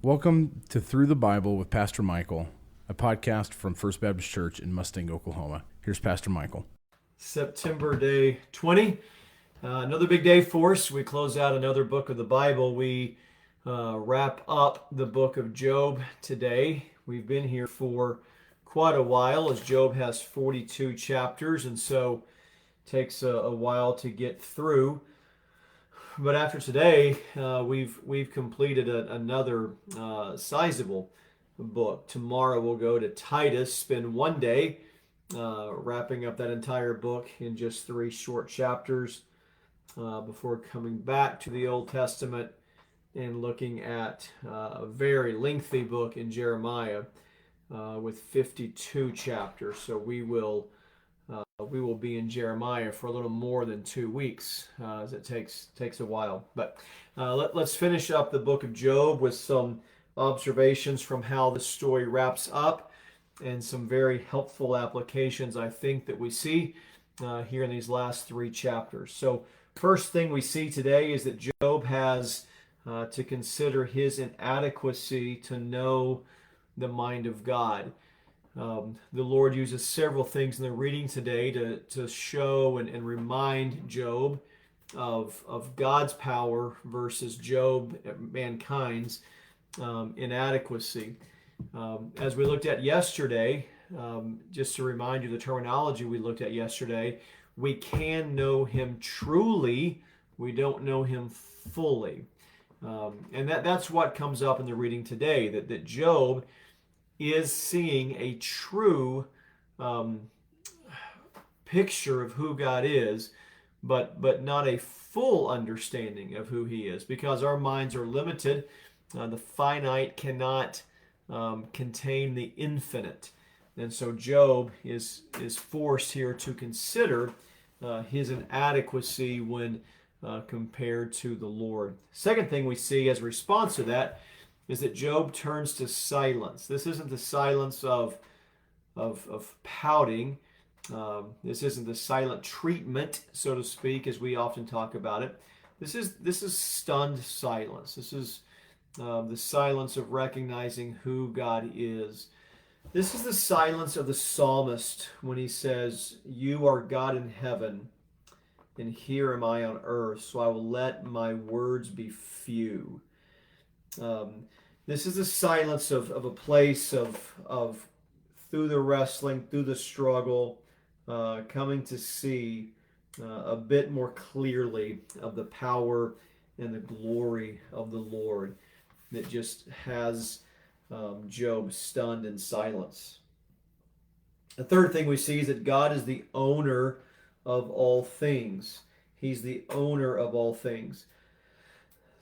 Welcome to Through the Bible with Pastor Michael, a podcast from First Baptist Church in Mustang, Oklahoma. Here's Pastor Michael. September day 20. Another big day for us. We close out another book of the Bible. We wrap up the book of Job today. We've been here for quite a while as Job has 42 chapters, and so it takes a while to get through. But after today, we've completed another sizable book. Tomorrow we'll go to Titus, spend one day wrapping up that entire book in just 3 short chapters before coming back to the Old Testament and looking at a very lengthy book in Jeremiah with 52 chapters. So we will be in Jeremiah for a little more than 2 weeks, as it takes a while. But let's finish up the book of Job with some observations from how the story wraps up and some very helpful applications, I think, that we see here in these last 3 chapters. So first thing we see today is that Job has to consider his inadequacy to know the mind of God. The Lord uses several things in the reading today to show and remind Job of God's power versus Job, mankind's inadequacy. As we looked at yesterday, just to remind you the terminology we looked at yesterday, we can know him truly, we don't know him fully. And that's what comes up in the reading today, that Job is seeing a true picture of who God is, but not a full understanding of who he is, because our minds are limited. The finite cannot contain the infinite. And so Job is forced here to consider his inadequacy when compared to the Lord. Second thing we see as a response to that is that Job turns to silence. This isn't the silence of pouting. This isn't the silent treatment, so to speak, as we often talk about it. This is stunned silence. This is the silence of recognizing who God is. This is the silence of the psalmist when he says, "You are God in heaven, and here am I on earth, so I will let my words be few." This is the silence of a place of through the wrestling, through the struggle, coming to see a bit more clearly of the power and the glory of the Lord that just has Job stunned in silence. The third thing we see is that God is the owner of all things. He's the owner of all things.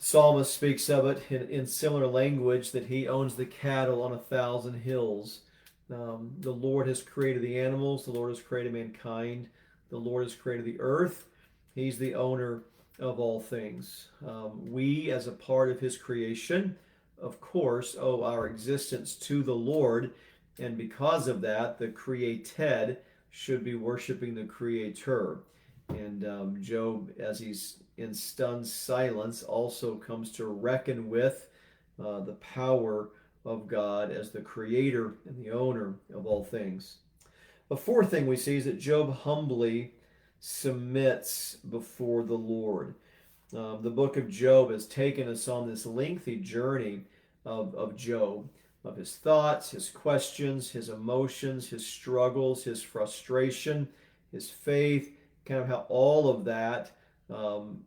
Psalmist speaks of it in similar language, that he owns the cattle on 1,000 hills. The Lord has created the animals. The Lord has created mankind. The Lord has created the earth. He's the owner of all things. We, as a part of his creation, of course, owe our existence to the Lord, and because of that, the created should be worshiping the Creator. And Job, as he's in stunned silence, also comes to reckon with the power of God as the creator and the owner of all things. The fourth thing we see is that Job humbly submits before the Lord. The book of Job has taken us on this lengthy journey of Job, of his thoughts, his questions, his emotions, his struggles, his frustration, his faith, kind of how all of that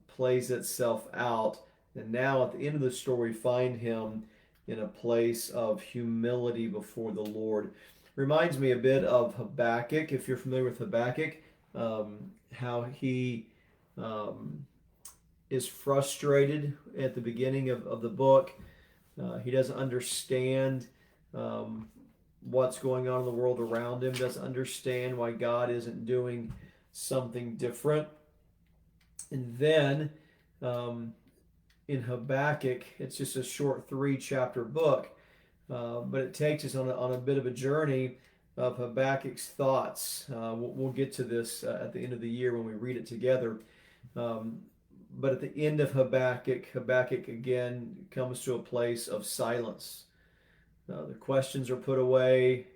plays itself out. And now at the end of the story, we find him in a place of humility before the Lord. Reminds me a bit of Habakkuk, if you're familiar with Habakkuk, how he is frustrated at the beginning of the book. He doesn't understand what's going on in the world around him, doesn't understand why God isn't doing something different. And then in Habakkuk, it's just a short 3-chapter book, but it takes us on a bit of a journey of Habakkuk's thoughts. We'll get to this at the end of the year when we read it together. But at the end of Habakkuk again comes to a place of silence. The questions are put away.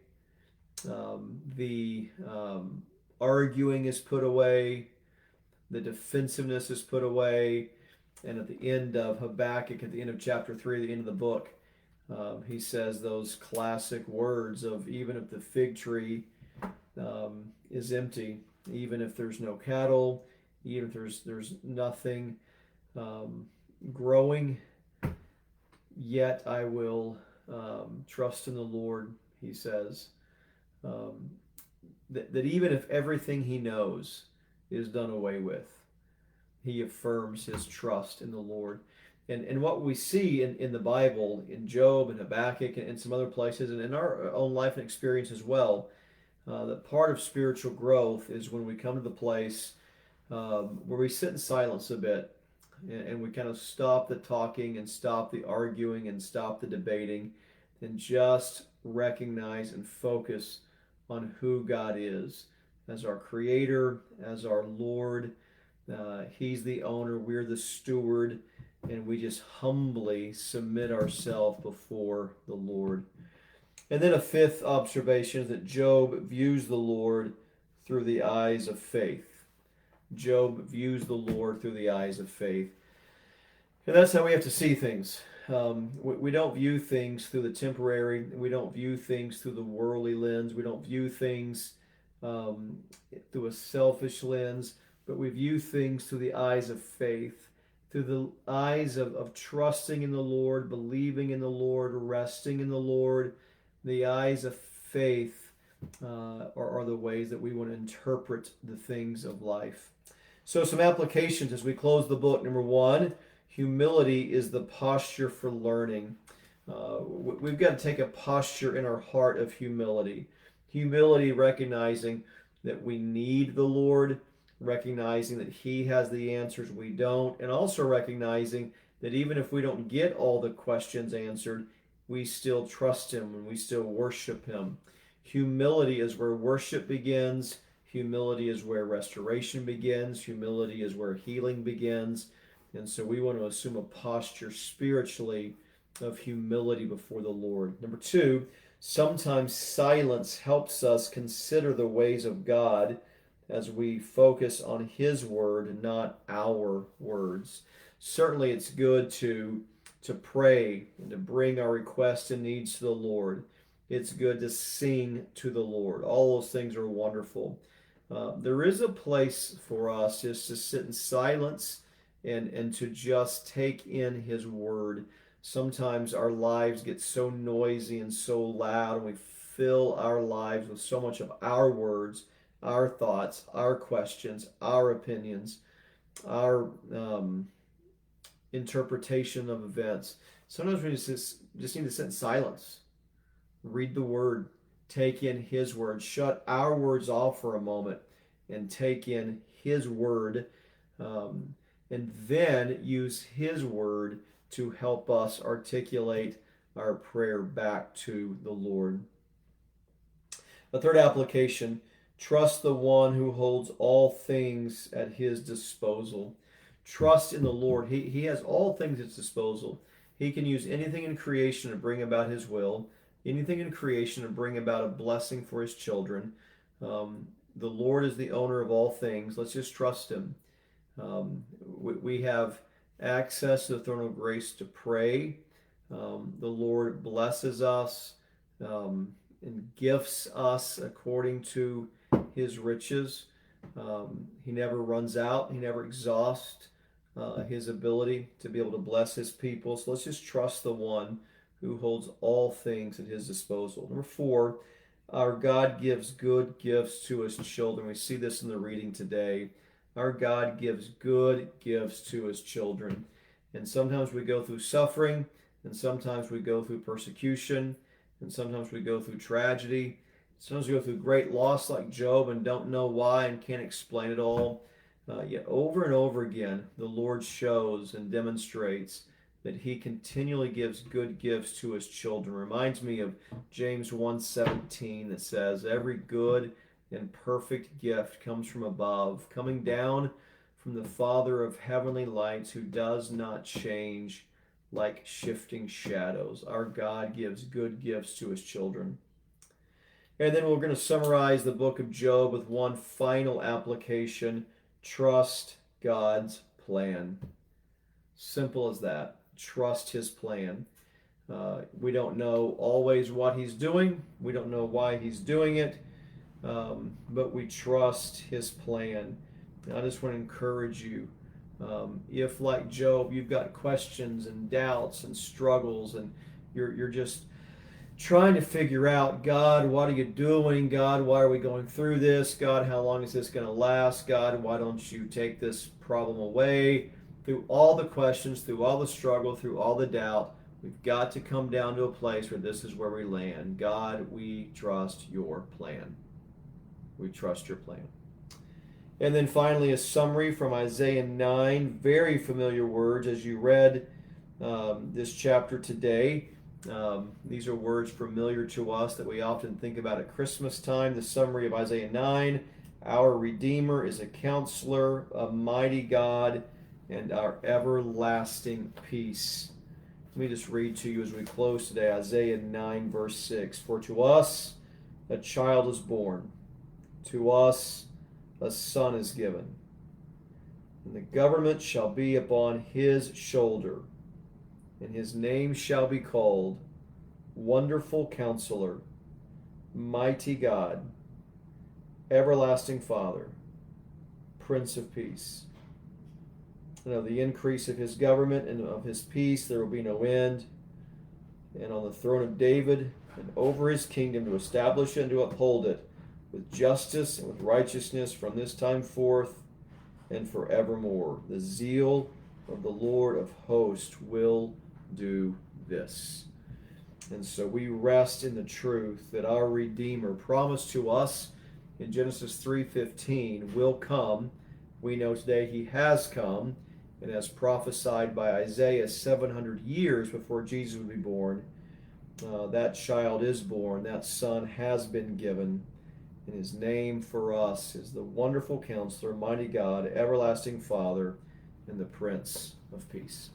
The arguing is put away. The defensiveness is put away. And at the end of Habakkuk, at the end of chapter 3, the end of the book, he says those classic words of, even if the fig tree is empty, even if there's no cattle, even if there's nothing growing, yet I will trust in the Lord, he says. That even if everything he knows is done away with, he affirms his trust in the Lord. And what we see in the Bible, in Job and Habakkuk and some other places, and in our own life and experience as well, that part of spiritual growth is when we come to the place where we sit in silence a bit, and we kind of stop the talking and stop the arguing and stop the debating, and just recognize and focus on who God is as our Creator, as our Lord. He's the owner, we're the steward, and we just humbly submit ourselves before the Lord. And then a fifth observation is that Job views the Lord through the eyes of faith. Job views the Lord through the eyes of faith. And that's how we have to see things. We don't view things through the temporary. We don't view things through the worldly lens. We don't view things through a selfish lens, but we view things through the eyes of faith, through the eyes of trusting in the Lord, believing in the Lord, resting in the Lord. The eyes of faith are the ways that we want to interpret the things of life. So some applications as we close the book. Number one, humility is the posture for learning. We've got to take a posture in our heart of humility. Humility, recognizing that we need the Lord, recognizing that He has the answers, we don't, and also recognizing that even if we don't get all the questions answered, we still trust Him and we still worship Him. Humility is where worship begins. Humility is where restoration begins. Humility is where healing begins. And so we want to assume a posture spiritually of humility before the Lord. Number two, sometimes silence helps us consider the ways of God as we focus on His word, not our words. Certainly it's good to pray and to bring our requests and needs to the Lord. It's good to sing to the Lord. All those things are wonderful. There is a place for us just to sit in silence and to just take in His word. Sometimes our lives get so noisy and so loud, and we fill our lives with so much of our words, our thoughts, our questions, our opinions, our interpretation of events. Sometimes we just need to sit in silence, read the word, take in His word, shut our words off for a moment and take in His word, and then use His word to help us articulate our prayer back to the Lord. A third application, trust the one who holds all things at His disposal. Trust in the Lord. He has all things at His disposal. He can use anything in creation to bring about His will, anything in creation to bring about a blessing for His children. The Lord is the owner of all things. Let's just trust Him. We have access to the throne of grace to pray. The Lord blesses us and gifts us according to His riches. He never runs out. He never exhausts His ability to be able to bless His people. So let's just trust the one who holds all things at His disposal. Number four, our God gives good gifts to His children. We see this in the reading today. Our God gives good gifts to His children. And sometimes we go through suffering, and sometimes we go through persecution, and sometimes we go through tragedy. Sometimes we go through great loss like Job and don't know why and can't explain it all. Yet over and over again, the Lord shows and demonstrates that He continually gives good gifts to His children. Reminds me of James 1:17 that says, every good and perfect gift comes from above, coming down from the Father of heavenly lights, who does not change like shifting shadows. Our God gives good gifts to his children. And then we're going to summarize the book of Job with one final application: trust God's plan. Simple as that. Trust his plan. We don't know always what he's doing. We don't know why he's doing it. But we trust his plan. And I just want to encourage you. If, like Job, you've got questions and doubts and struggles, and you're just trying to figure out, God, what are you doing? God, why are we going through this? God, how long is this going to last? God, why don't you take this problem away? Through all the questions, through all the struggle, through all the doubt, we've got to come down to a place where this is where we land. God, we trust your plan. We trust your plan. And then finally, a summary from Isaiah 9. Very familiar words as you read this chapter today. These are words familiar to us that we often think about at Christmas time. The summary of Isaiah 9: our Redeemer is a counselor, a mighty God, and our everlasting peace. Let me just read to you as we close today, Isaiah 9, verse 6. For to us a child is born, to us a son is given, and the government shall be upon his shoulder, and his name shall be called Wonderful Counselor, Mighty God, Everlasting Father, Prince of Peace. And of the increase of his government and of his peace there will be no end. And on the throne of David and over his kingdom, to establish and to uphold it with justice and with righteousness from this time forth and forevermore. The zeal of the Lord of hosts will do this. And so we rest in the truth that our Redeemer promised to us in Genesis 3:15 will come. We know today he has come, and as prophesied by Isaiah 700 years before Jesus would be born, that child is born, that son has been given, and his name for us is the Wonderful Counselor, Mighty God, Everlasting Father, and the Prince of Peace.